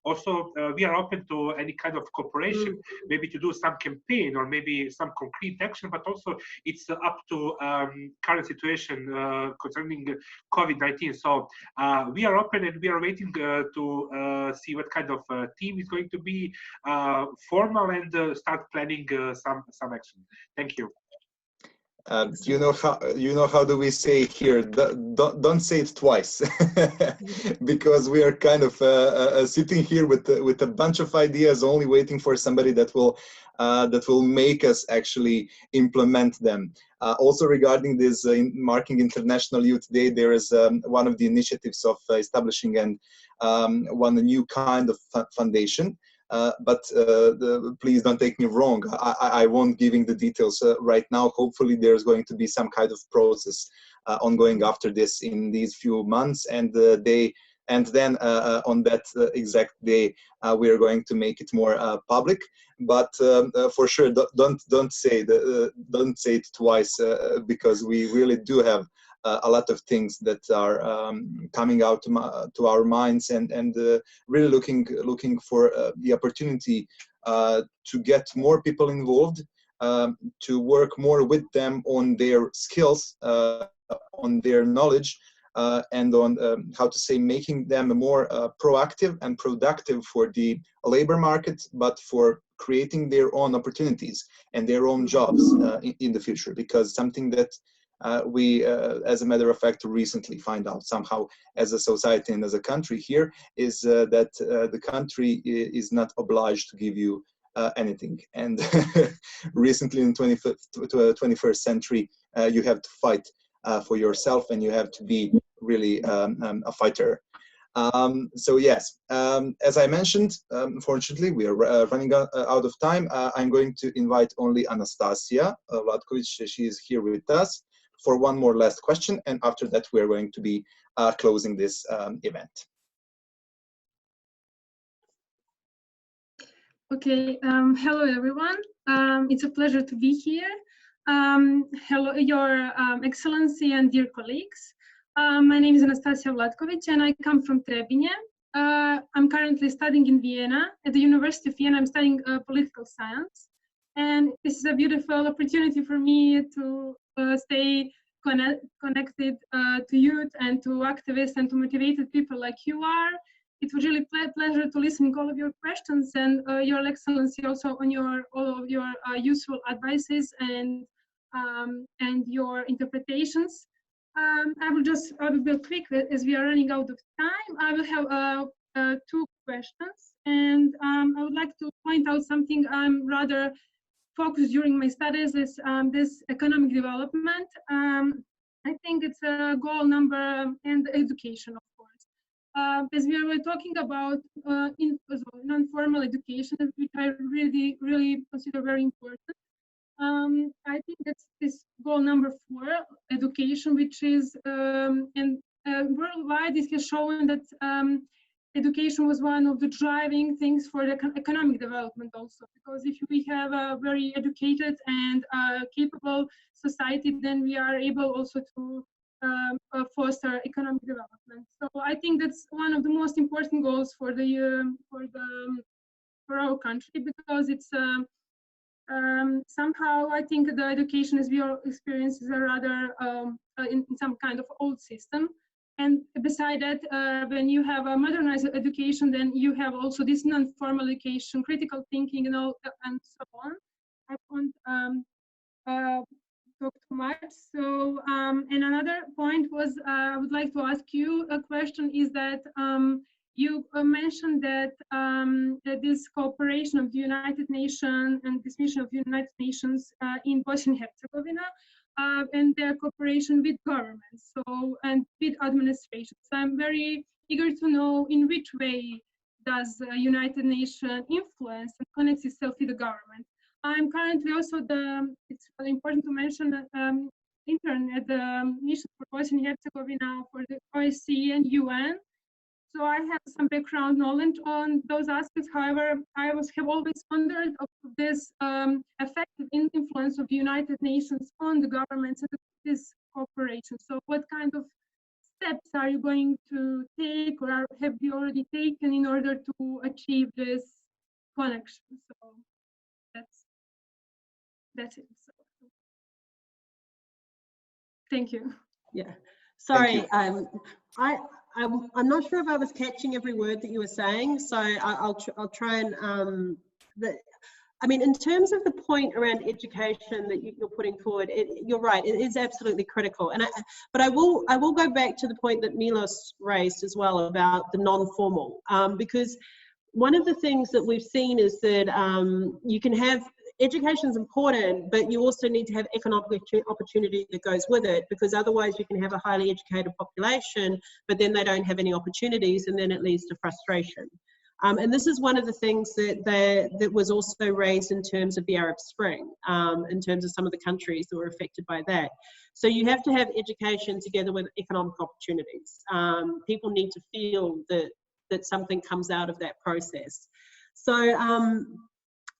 also we are open to any kind of cooperation, maybe to do some campaign or maybe some concrete action, but also it's up to current situation concerning COVID-19. So we are open, and we are waiting to see what kind of team is going to be formal, and start planning some action. Thank you. You know how do we say here? Don't say it twice, because we are kind of sitting here with a bunch of ideas, only waiting for somebody that will make us actually implement them. Also regarding this marking International Youth Day, there is one of the initiatives of establishing one new kind of foundation. But please don't take me wrong. I won't giving the details right now. Hopefully there's going to be some kind of process ongoing after this in these few months, and then on that exact day we are going to make it more public. But for sure, don't say it twice, because we really do have a lot of things that are coming out to our minds, and really looking for the opportunity to get more people involved, to work more with them on their skills, on their knowledge, and on how to say, making them more proactive and productive for the labor market, but for creating their own opportunities and their own jobs in the future. Because something that we, as a matter of fact, recently find out somehow as a society and as a country here, is that the country is not obliged to give you anything. And recently in the 21st century, you have to fight for yourself, and you have to be really a fighter. So yes, as I mentioned, unfortunately, we are running out of time. I'm going to invite only Anastasia Vlatkovic. She is here with us for one more last question, and after that we are going to be closing this event. Okay, hello everyone. It's a pleasure to be here. Hello, Your Excellency and dear colleagues. My name is Anastasia Vlatkovic, and I come from Trebinje. I'm currently studying in Vienna. At the University of Vienna, I'm studying political science. And this is a beautiful opportunity for me to stay connected to youth and to activists and to motivated people like you are. It was really pleasure to listen to all of your questions and Your Excellency also on all of your useful advices and your interpretations. I will be quick as we are running out of time. I will have 2 questions, and I would like to point out something I'm rather focused during my studies is this economic development. I think it's a goal number and education, of course. As we were talking about non-formal education, which I really consider very important. I think that's this goal number 4, education, which is, worldwide it has shown that education was one of the driving things for the economic development also, because if we have a very educated and capable society, then we are able also to foster economic development. So I think that's one of the most important goals for our country, because it's somehow I think the education, as we all experience, is a rather in some kind of old system. And beside that, when you have a modernized education, then you have also this non-formal education, critical thinking, and all, and so on. I won't talk too much. So, and another point was, I would like to ask you a question, is that you mentioned that, that this cooperation of the United Nations and this mission of the United Nations in Bosnia and Herzegovina, and their cooperation with governments, so, and with administration. So I'm very eager to know in which way does the United Nations influence and connects itself with the government. I'm currently also it's really important to mention, intern at the mission for Bosnia and Herzegovina for the OSCE and UN. So I have some background knowledge on those aspects. However, I have always wondered of this effective influence of the United Nations on the governments and this cooperation. So what kind of steps are you going to take, or have you already taken in order to achieve this connection? So that's it. So, thank you. Yeah, sorry. Thank you. I'm not sure if I was catching every word that you were saying, so I'll try and I mean, in terms of the point around education that you're putting forward, you're right, it is absolutely critical. But I will go back to the point that Milos raised as well about the non-formal, because one of the things that we've seen is that you can have education is important, but you also need to have economic opportunity that goes with it, because otherwise you can have a highly educated population, but then they don't have any opportunities, and then it leads to frustration. And this is one of the things that was also raised in terms of the Arab Spring, in terms of some of the countries that were affected by that. So you have to have education together with economic opportunities. People need to feel that something comes out of that process. So,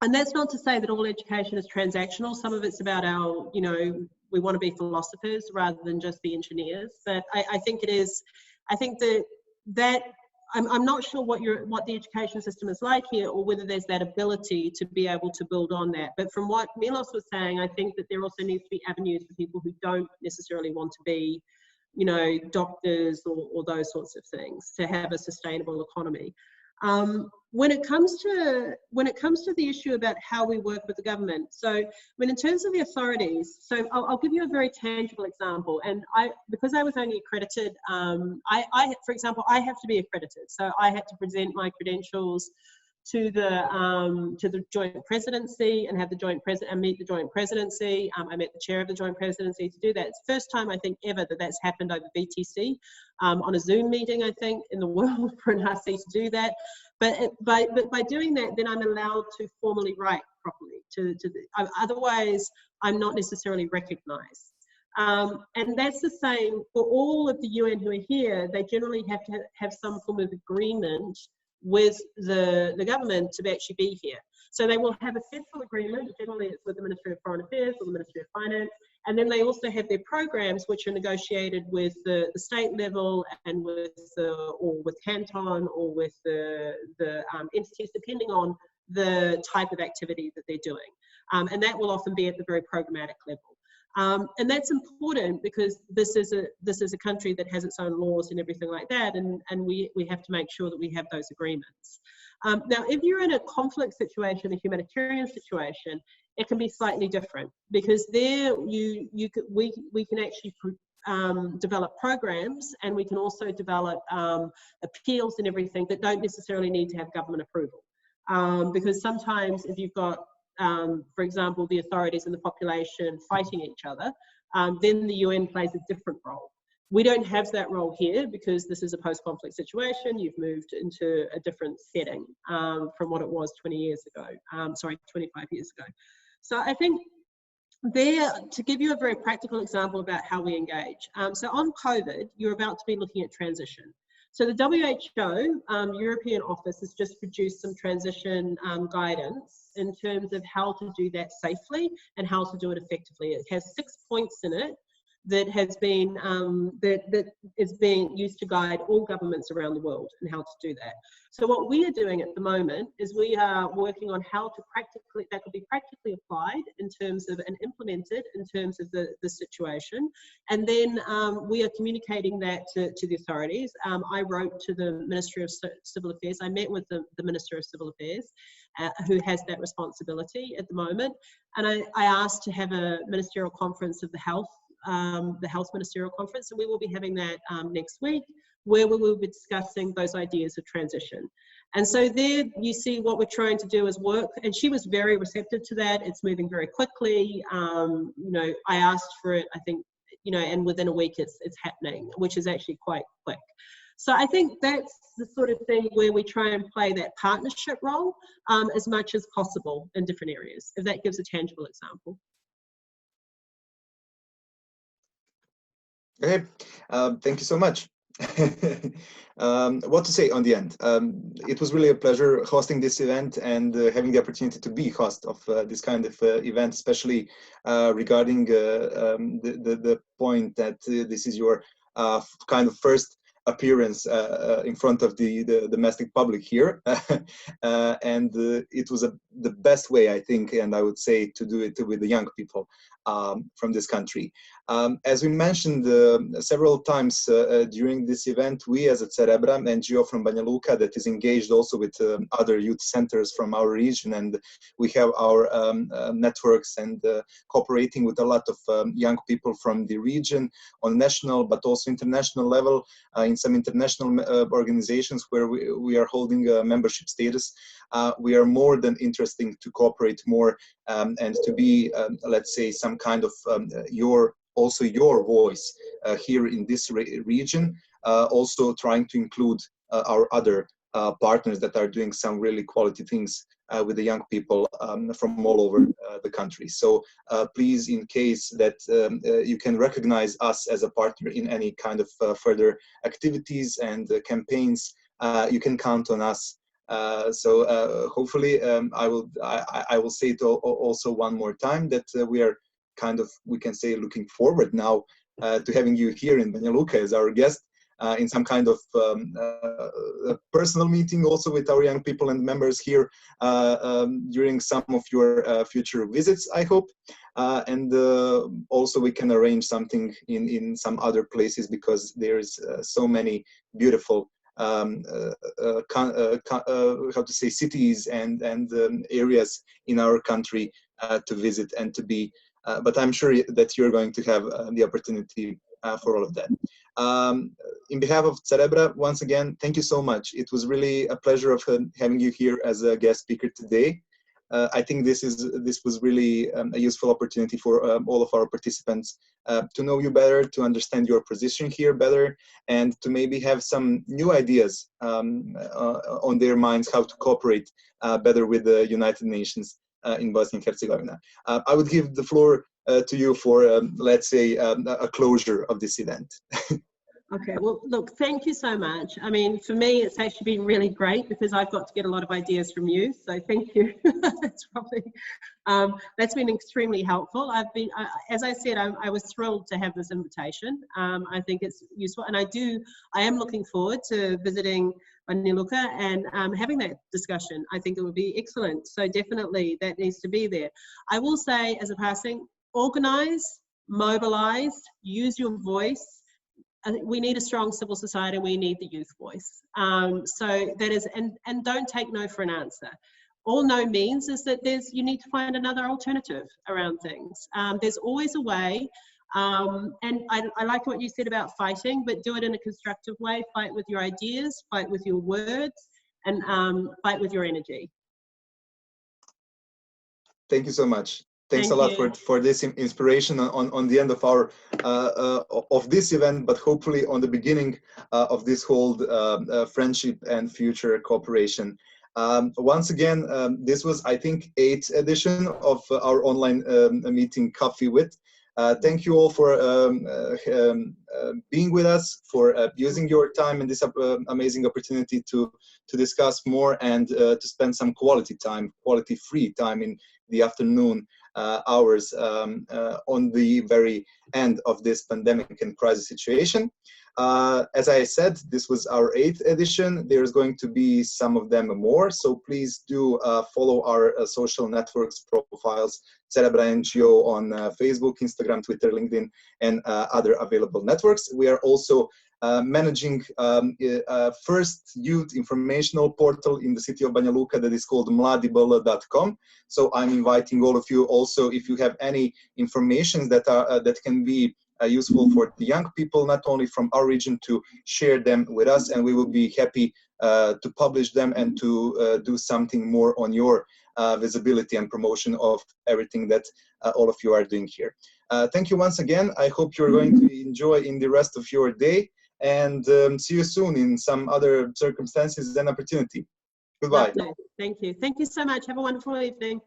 and that's not to say that all education is transactional. Some of it's about our, we want to be philosophers rather than just be engineers. But I think it is, I think that I'm not sure what the education system is like here, or whether there's that ability to be able to build on that. But from what Milos was saying, I think that there also needs to be avenues for people who don't necessarily want to be, doctors or those sorts of things, to have a sustainable economy. When it comes to the issue about how we work with the government, so in terms of the authorities, so I'll give you a very tangible example. And because I was only accredited, for example, I have to be accredited, so I had to present my credentials to the joint presidency and have the joint president and meet the joint presidency. I met the chair of the joint presidency to do that. It's the first time I think ever that's happened over BTC, on a Zoom meeting, I think, in the world for an RC to do that. But by doing that, then I'm allowed to formally write properly. Otherwise, I'm not necessarily recognised. And that's the same for all of the UN who are here. They generally have to have some form of agreement with the government to actually be here. So they will have a central agreement, generally it's with the Ministry of Foreign Affairs or the Ministry of Finance, and then they also have their programs which are negotiated with the state level and with or with canton or with the entities, depending on the type of activity that they're doing. And that will often be at the very programmatic level. And that's important because this is a country that has its own laws and everything like that, and we have to make sure that we have those agreements. Now, if you're in a conflict situation, a humanitarian situation, it can be slightly different, because there we can actually develop programs, and we can also develop appeals and everything that don't necessarily need to have government approval, because sometimes if you've got for example, the authorities and the population fighting each other, then the UN plays a different role. We don't have that role here because this is a post-conflict situation. You've moved into a different setting from what it was 20 years ago, sorry, 25 years ago. So I think there, to give you a very practical example about how we engage. So on COVID, you're about to be looking at transition. So the WHO European office has just produced some transition guidance in terms of how to do that safely and how to do it effectively. It has 6 points in it that has been that is being used to guide all governments around the world and how to do that. So what we are doing at the moment is we are working on how to that could be practically applied in terms of and implemented in terms of the situation. And then we are communicating that to the authorities. I wrote to the Ministry of Civil Affairs. I met with the Minister of Civil Affairs, who has that responsibility at the moment. And I asked to have a ministerial conference of the health ministerial conference, and we will be having that next week, where we will be discussing those ideas of transition. And so there you see what we're trying to do is work, and she was very receptive to that. It's moving very quickly. You know, I asked for it, I think, you know, and within a week it's happening, which is actually quite quick. So I think that's the sort of thing where we try and play that partnership role as much as possible in different areas, if that gives a tangible example. Okay, thank you so much. What to say on the end? It was really a pleasure hosting this event and having the opportunity to be host of this kind of event, especially regarding the point that this is your kind of first appearance in front of the domestic public here, and it was the best way, I think, and I would say, to do it with the young people from this country. As we mentioned several times during this event, we as a Cerebra NGO from Banja Luka that is engaged also with other youth centers from our region, and we have our networks and cooperating with a lot of young people from the region on national but also international level, in some international organizations where we are holding a membership status. We are more than interested to cooperate more and to be, let's say, some kind of your voice here in this region, also trying to include our other partners that are doing some really quality things with the young people from all over the country. So please, in case that you can recognize us as a partner in any kind of further activities and campaigns, you can count on us. So hopefully I will say it also one more time that we are kind of, we can say, looking forward now to having you here in Banja Luka as our guest in some kind of personal meeting also with our young people and members here during some of your future visits, I hope. And also we can arrange something in some other places, because there's so many beautiful how to say, cities and areas in our country to visit and to be. But I'm sure that you're going to have the opportunity for all of that. In behalf of Cerebra, once again, thank you so much. It was really a pleasure of having you here as a guest speaker today. I think this was really a useful opportunity for all of our participants to know you better, to understand your position here better, and to maybe have some new ideas on their minds how to cooperate better with the United Nations in Bosnia and Herzegovina. I would give the floor to you for, let's say, a closure of this event. Okay, well, look, thank you so much. I mean, for me, it's actually been really great because I've got to get a lot of ideas from you. So thank you. That's probably, that's been extremely helpful. I've been, as I said, I was thrilled to have this invitation. I think it's useful, and I am looking forward to visiting Banja Luka and having that discussion. I think it would be excellent. So definitely that needs to be there. I will say as a passing, organise, mobilise, use your voice. We need a strong civil society. We need the youth voice. So that is, and don't take no for an answer. All no means is that you need to find another alternative around things. There's always a way. And I like what you said about fighting, but do it in a constructive way. Fight with your ideas, fight with your words, and fight with your energy. Thank you so much. Thanks a Thank lot for this inspiration on the end of our of this event, but hopefully on the beginning of this whole friendship and future cooperation. Once again, this was, I think, 8th edition of our online meeting, Coffee With. Thank you all for being with us, for using your time and this amazing opportunity to discuss more and to spend some quality time, quality free time in the afternoon hours on the very end of this pandemic and crisis situation. As I said, this was our 8th edition. There's going to be some of them more, so please do follow our social networks profiles, Cerebra NGO on Facebook, Instagram, Twitter, LinkedIn, and other available networks. We are also managing a first youth informational portal in the city of Banja Luka that is called mladibl.com. So I'm inviting all of you also, if you have any information that can be useful for the young people, not only from our region, to share them with us, and we will be happy to publish them and to do something more on your visibility and promotion of everything that all of you are doing here. Thank you once again. I hope you're going to enjoy in the rest of your day, and see you soon in some other circumstances and opportunity. Goodbye. Lovely. Thank you. Thank you so much. Have a wonderful evening.